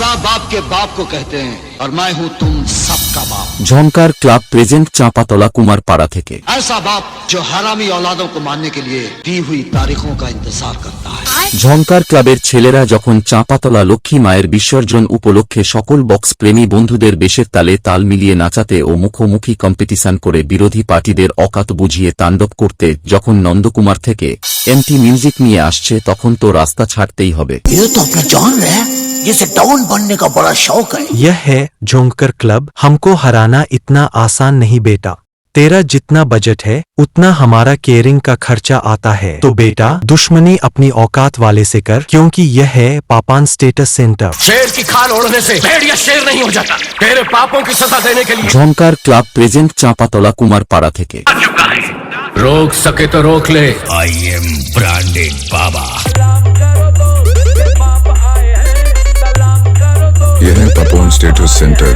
बड़ा बाप के बाप को कहते हैं और मैं हूँ तुम सबका बाप। ঝংকার ক্লাব প্রেজেন্ট চাঁপাতলা কুমারপাড়া থেকে। ऐसा बाप जो हरामी औलादों को मारने के लिए दी हुई तारीखों का इंतजार करता है। ঝংকার ক্লাবের ছেলেরা যখন চাঁপাতলা লক্ষ্মী মায়ের বিসর্জন উপলক্ষে সকল বক্স প্রেমী বন্ধুদের বেশের তালে তাল মিলিয়ে নাচাতে ও মুখোমুখি কম্পিটিশন করে বিরোধী পার্টিদের অকাত বুঝিয়ে তাণ্ডব করতে যখন নন্দকুমার থেকে এমটি মিউজিক নিয়ে আসছে তখন তো রাস্তা ছাড়তেই হবে। ये तो अपना जॉन है जिसे डाउन बनने का बड़ा शौक है। यह है झोंकर क्लब। हमको हराना इतना आसान नहीं बेटा। तेरा जितना बजट है उतना हमारा केयरिंग का खर्चा आता है। तो बेटा दुश्मनी अपनी औकात वाले से कर, क्योंकि यह है पापान स्टेटस सेंटर। शेर की खाल ओढ़ने से भेड़िया शेर नहीं हो जाता। तेरे पापों की सजा देने के लिए ঝংকার ক্লাব প্রেজেন্ট চাঁপাতলা কুমারপাড়া থেকে। रोक सके तो रोक ले। आई एम ब्रांडेड बाबा। यह है पापोन स्टेटस सेंटर।